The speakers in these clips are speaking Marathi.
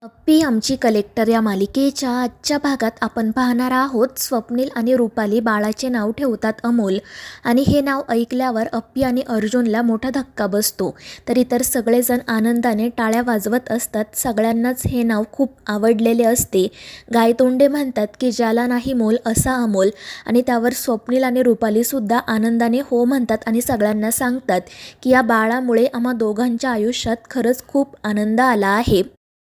अप्पी आमची कलेक्टर या मालिकेच्या आजच्या भागात आपण पाहणार आहोत. स्वप्नील आणि रुपाली बाळाचे नाव ठेवतात अमोल आणि हे नाव ऐकल्यावर अप्पी आणि अर्जुनला मोठा धक्का बसतो. तर इतर सगळेजण आनंदाने टाळ्या वाजवत असतात. सगळ्यांनाच हे नाव खूप आवडलेले असते. गायतोंडे म्हणतात की ज्याला नाही मोल असा अमोल, आणि त्यावर स्वप्नील आणि रुपालीसुद्धा आनंदाने हो म्हणतात आणि सगळ्यांना सांगतात की या बाळामुळे आम्हा दोघांच्या आयुष्यात खरंच खूप आनंद आला आहे.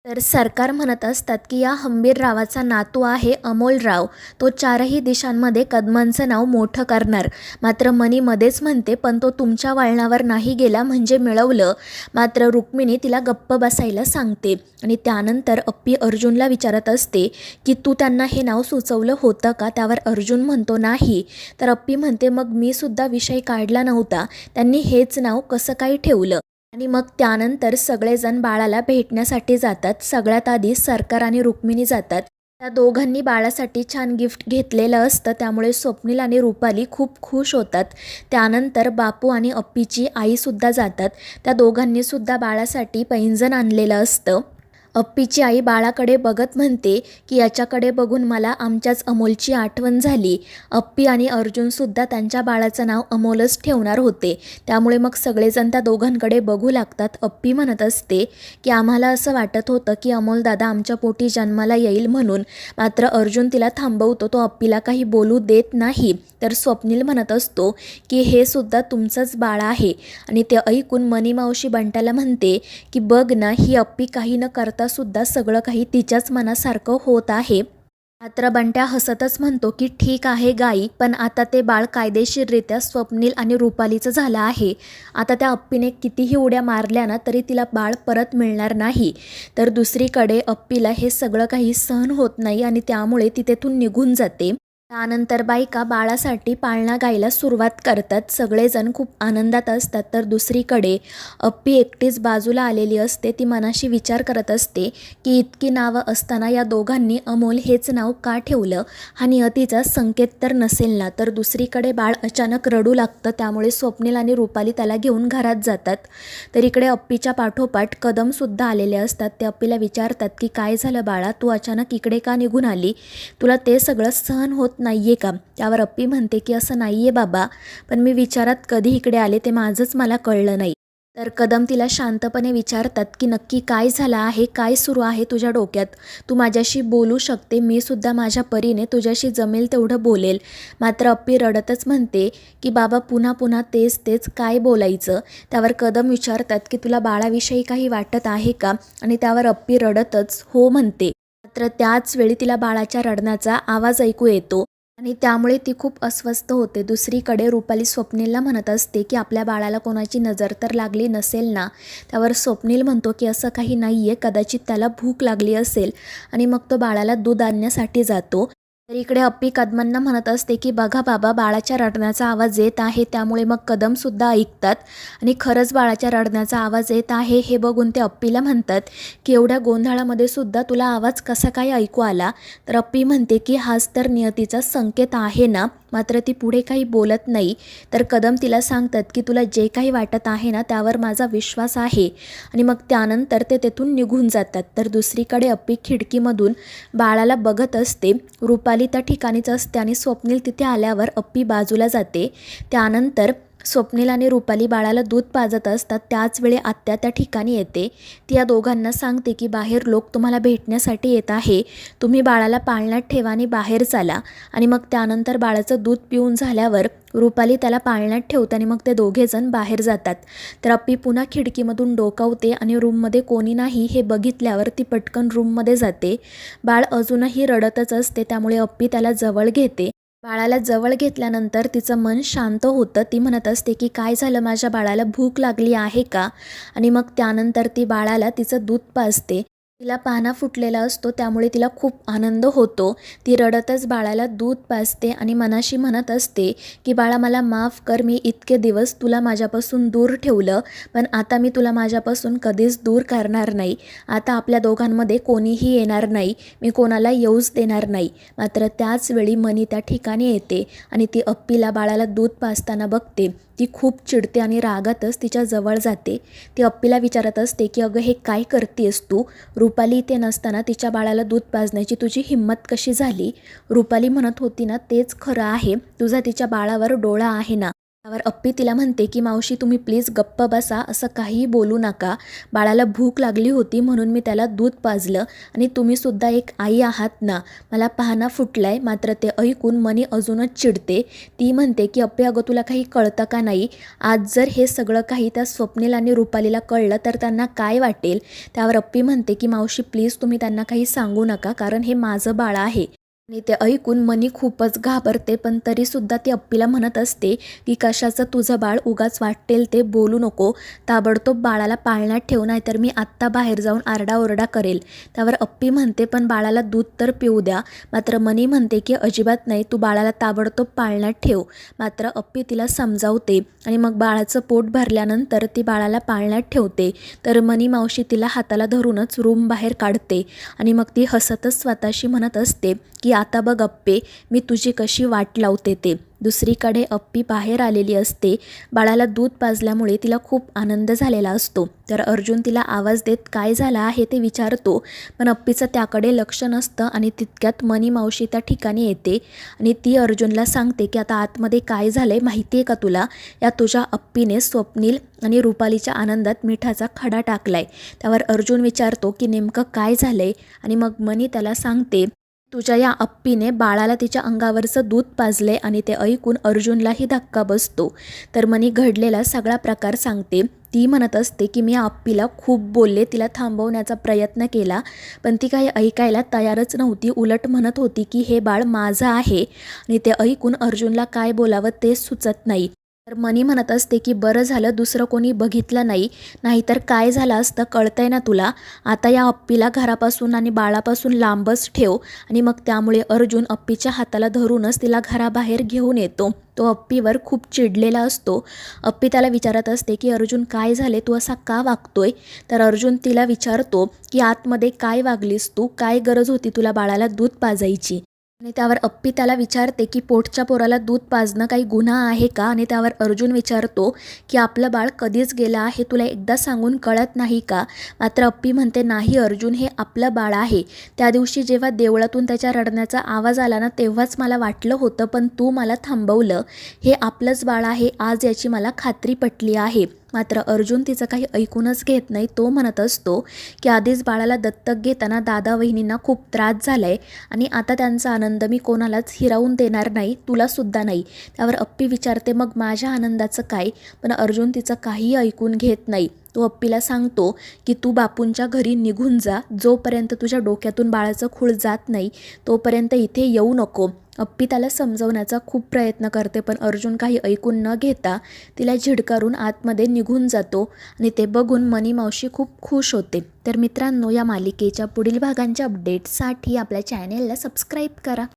तर सरकार म्हणत असतात की या हंबीररावाचा नातू आहे अमोलराव, तो चारही दिशांमध्ये कदमांचं नाव मोठं करणार. मात्र मनी मध्येच म्हणते, पण तो तुमच्या वळणावर नाही गेला म्हणजे मिळवलं. मात्र रुक्मिणी तिला गप्प बसायला सांगते आणि त्यानंतर अप्पी अर्जुनला विचारत असते की तू त्यांना हे नाव सुचवलं होतं का? त्यावर अर्जुन म्हणतो नाही. तर अप्पी म्हणते मग मी सुद्धा विषय काढला नव्हता, त्यांनी हेच नाव कसं काय ठेवलं? आणि मग त्यानंतर सगळेजण बाळाला भेटण्यासाठी जातात. सगळ्यात आधी सरकार आणि रुक्मिणी जातात. त्या दोघांनी बाळासाठी छान गिफ्ट घेतलेलं असतं, त्यामुळे स्वप्नील आणि रुपाली खूप खुश होतात. त्यानंतर बापू आणि अप्पीची आईसुद्धा जातात. त्या दोघांनीसुद्धा बाळासाठी पैंजण आणलेलं असतं. अप्पीची आई बाळाकडे बघत म्हणते की याच्याकडे बघून मला आमच्याच अमोलची आठवण झाली. अप्पी आणि अर्जुनसुद्धा त्यांच्या बाळाचं नाव अमोलच ठेवणार होते. त्यामुळे मग सगळेजण त्या दोघांकडे बघू लागतात. अप्पी म्हणत असते की आम्हाला असं वाटत होतं की अमोल दादा आमच्या पोटी जन्माला येईल म्हणून. मात्र अर्जुन तिला थांबवतो, तो अप्पीला काही बोलू देत नाही. तर स्वप्नील म्हणत असतो की हे सुद्धा तुमचंच बाळ आहे. आणि ते ऐकून मनी मावशी बंट्याला म्हणते की बघ ना, ही अप्पी काही न करता सुद्धा सगळं काही तिच्याच मनासारखं होत आहे. मात्र बंट्या हसतच म्हणतो की ठीक आहे गाई, पण आता ते बाळ कायदेशीररित्या स्वप्नील आणि रुपालीचं झालं आहे. आता त्या अप्पीने कितीही उड्या मारल्या ना तरी तिला बाळ परत मिळणार नाही. तर दुसरीकडे अप्पीला हे सगळं काही सहन होत नाही आणि त्यामुळे ती तेथून निघून जाते. त्यानंतर बायका बाळासाठी पाळणा गायला सुरुवात करतात. सगळेजण खूप आनंदात असतात. तर दुसरीकडे अप्पी एकटीच बाजूला आलेली असते. ती मनाशी विचार करत असते की इतकी नावं असताना या दोघांनी अमोल हेच नाव का ठेवलं? हा नियतीचा संकेत तर नसेल ना? तर दुसरीकडे बाळ अचानक रडू लागतं. त्यामुळे स्वप्नील आणि रुपाली त्याला घेऊन घरात जातात. तर इकडे अप्पीच्या पाठोपाठ कदमसुद्धा आलेले असतात. ते अप्पीला विचारतात की काय झालं बाळा, तू अचानक इकडे का निघून आली? तुला ते सगळं सहन होत नाहीये का? त्यावर अप्पी म्हणते की असं नाहीये बाबा, पण मी विचारात कधी इकडे आले ते माझंच मला कळलं नाही. तर कदम तिला शांतपणे विचारतात की नक्की काय झालं आहे, काय सुरू आहे तुझ्या डोक्यात? तू माझ्याशी बोलू शकते, मी सुद्धा माझ्या परीने तुझ्याशी जमेल तेवढं बोलेल. मात्र अप्पी रडतच म्हणते की बाबा पुन्हा पुन्हा तेच तेच काय बोलायचं? त्यावर कदम विचारतात की तुला बाळाविषयी काही वाटत आहे का? आणि त्यावर अप्पी रडतच हो म्हणते. मात्र त्याच वेळी तिला बाळाच्या रडण्याचा आवाज ऐकू येतो आणि त्यामुळे ती खूप अस्वस्थ होते. दुसरीकडे रुपाली स्वप्नीलला म्हणत असते की आपल्या बाळाला कोणाची नजर तर लागली नसेल ना? त्यावर स्वप्नील म्हणतो की असं काही नाही आहे, कदाचित त्याला भूक लागली असेल. आणि मग तो बाळाला दूध आणण्यासाठी जातो. तर इकडे अप्पी कदमांना म्हणत असते की बघा बाबा, बाळाच्या रडण्याचा आवाज येत आहे. त्यामुळे मग कदमसुद्धा ऐकतात आणि खरंच बाळाच्या रडण्याचा आवाज येत आहे हे बघून ते अप्पीला म्हणतात की एवढ्या गोंधळामध्ये सुद्धा तुला आवाज कसा काय ऐकू आला? तर अप्पी म्हणते की हाच तर नियतीचा संकेत आहे ना? मात्र ती पुढे काही बोलत नाही. तर कदम तिला सांगतात की तुला जे काही वाटत आहे ना त्यावर माझा विश्वास आहे. आणि मग त्यानंतर ते तेथून निघून जातात. तर दुसरीकडे अप्पी खिडकीमधून बाळाला बघत असते. रुपाली त्या ठिकाणीच असते आणि स्वप्नील तिथे आल्यावर अप्पी बाजूला जाते. त्यानंतर स्वप्नील आणि रुपाली बाळाला दूध पाजत असतात. त्याचवेळी आत्या त्या ठिकाणी येते. ती या दोघांना सांगते की बाहेर लोक तुम्हाला भेटण्यासाठी येत आहे, तुम्ही बाळाला पाळण्यात ठेवा आणि बाहेर चाला. आणि मग त्यानंतर बाळाचं दूध पिऊन झाल्यावर रुपाली त्याला पाळण्यात ठेवते आणि मग ते दोघेजण बाहेर जातात. तर अप्पी पुन्हा खिडकीमधून डोकावते आणि रूममध्ये कोणी नाही हे बघितल्यावर ती पटकन रूममध्ये जाते. बाळ अजूनही रडतच असते, त्यामुळे अप्पी त्याला जवळ घेते. बाळाला जवळ घेतल्यानंतर तिचं मन शांत होतं. ती म्हणत असते की काय झालं, माझ्या बाळाला भूक लागली आहे का? आणि मग त्यानंतर ती बाळाला तिचं दूध पाजते. तिला पाना फुटलेला असतो, त्यामुळे तिला खूप आनंद होतो. ती रडतच बाळाला दूध पाजते आणि मनाशी म्हणत असते की बाळा मला माफ कर, मी इतके दिवस तुला माझ्यापासून दूर ठेवलं, पण आता मी तुला माझ्यापासून कधीच दूर करणार नाही. आता आपल्या दोघांमध्ये कोणीही येणार नाही, मी कोणाला येऊच देणार नाही. मात्र त्याच वेळी मनी त्या ठिकाणी येते आणि ती अप्पीला बाळाला दूध पाजताना बघते. ती खूप चिडते आणि रागातच तिच्या जवळ जाते. ती अप्पीला विचारत असते की अगं हे काय करतेस तू? रुपाली इथे नसताना तिच्या बाळाला दूध पाजण्याची तुझी हिंमत कशी झाली? रुपाली म्हणत होती ना तेच खरं आहे, तुझा तिच्या बाळावर डोळा आहे ना. त्यावर अप्पी तिला म्हणते की मावशी तुम्ही प्लीज गप्प बसा, असं काहीही बोलू नका. बाळाला भूक लागली होती म्हणून मी त्याला दूध पाजलं आणि तुम्हीसुद्धा एक आई आहात ना. मला पाहणा फुटलाय. मात्र ते ऐकून मनी अजूनच चिडते. ती म्हणते की अप्पे अगं तुला काही कळतं का नाही? आज जर हे सगळं काही त्या स्वप्नील आणि रुपालीला कळलं तर त्यांना काय वाटेल? त्यावर अप्पी म्हणते की मावशी प्लीज तुम्ही त्यांना काही सांगू नका, कारण हे माझं बाळ आहे. आणि ते ऐकून मनी खूपच घाबरते, पण तरीसुद्धा ती अप्पीला म्हणत असते की कशाचं तुझं बाळ, उगाच वाटेल ते बोलू नको. ताबडतोब बाळाला पाळण्यात ठेव, नाहीतर मी आत्ता बाहेर जाऊन आरडाओरडा करेल. त्यावर अप्पी म्हणते पण बाळाला दूध तर पिऊ द्या. मात्र मनी म्हणते की अजिबात नाही, तू बाळाला ताबडतोब पाळण्यात ठेव. मात्र अप्पी तिला समजावते आणि मग बाळाचं पोट भरल्यानंतर ती बाळाला पाळण्यात ठेवते. तर मनी मावशी तिला हाताला धरूनच रूम बाहेर काढते आणि मग ती हसतच स्वतःशी म्हणत असते की आता बघ अप्पे, मी तुझी कशी वाट लावते ते. दुसरीकडे अप्पी बाहेर आलेली असते. बाळाला दूध पाजल्यामुळे तिला खूप आनंद झालेला असतो. तर अर्जुन तिला आवाज देत काय झाला आहे ते विचारतो, पण अप्पीचं त्याकडे लक्ष नसतं आणि तितक्यात मनी मावशी त्या ठिकाणी येते आणि ती अर्जुनला सांगते की आता आतमध्ये काय झालं आहे माहिती आहे का तुला? या तुझ्या अप्पीने स्वप्नील आणि रुपालीच्या आनंदात मिठाचा खडा टाकलाय. त्यावर अर्जुन विचारतो की नेमकं काय झालं आहे? आणि मग मनी त्याला सांगते तुझ्या या अप्पीने बाळाला तिच्या अंगावरचं दूध पाजले. आणि ते ऐकून अर्जुनलाही धक्का बसतो. तर मनी घडलेला सगळा प्रकार सांगते. ती म्हणत असते की मी या अप्पीला खूप बोलले, तिला थांबवण्याचा प्रयत्न केला, पण ती काही ऐकायला तयारच नव्हती. उलट म्हणत होती की हे बाळ माझं आहे. आणि ते ऐकून अर्जुनला काय बोलावं तेच सुचत नाही. तर मनी म्हणत असते की बरं झालं दुसरं कोणी बघितलं नाही, नाहीतर काय झालं असतं कळतंय ना तुला. आता या अप्पीला घरापासून आणि बाळापासून लांबच ठेव. आणि मग त्यामुळे अर्जुन अप्पीच्या हाताला धरूनच तिला घराबाहेर घेऊन येतो. तो अप्पीवर खूप चिडलेला असतो. अप्पी त्याला विचारत असते की अर्जुन काय झाले, तू असा का वागतोय? तर अर्जुन तिला विचारतो की आतमध्ये काय वागलीस तू? काय गरज होती तुला बाळाला दूध पाजायची? आणि त्यावर अप्पी त्याला विचारते की पोटच्या पोराला दूध पाजणं काही गुन्हा आहे का? आणि त्यावर अर्जुन विचारतो की आपलं बाळ कधीच गेलं आहे, तुला एकदा सांगून कळत नाही का? मात्र अप्पी म्हणते नाही अर्जुन, हे आपलं बाळ आहे. त्या दिवशी जेव्हा देवळातून त्याच्या रडण्याचा आवाज आला ना तेव्हाच मला वाटलं होतं, पण तू मला थांबवलं. हे आपलंच बाळ आहे आज, याची मला खात्री पटली आहे. मात्र अर्जुन तिचं काही ऐकूनच घेत नाही. तो म्हणत असतो की आधीच बाळाला दत्तक घेताना दादा वहिनींना खूप त्रास झाला आहे आणि आता त्यांचा आनंद मी कोणालाच हिरावून देणार नाही, तुलासुद्धा नाही. त्यावर अप्पी विचारते मग माझ्या आनंदाचं काय? पण अर्जुन तिचं काही ऐकून घेत नाही. तो अप्पीला सांगतो की तू बापूंच्या घरी निघून जा, जोपर्यंत तुझ्या डोक्यातून बाळाचं खूळ जात नाही तोपर्यंत इथे येऊ नको. अप्पी त्याला समजवण्याचा खूप प्रयत्न करते, पण अर्जुन काही ऐकून न घेता तिला झिडकारून आतमध्ये निघून जातो आणि ते बघून मनी मावशी खूप खुश होते. तर मित्रांनो, या मालिकेच्या पुढील भागांच्या अपडेट्ससाठी आपल्या चॅनेलला सबस्क्राईब करा.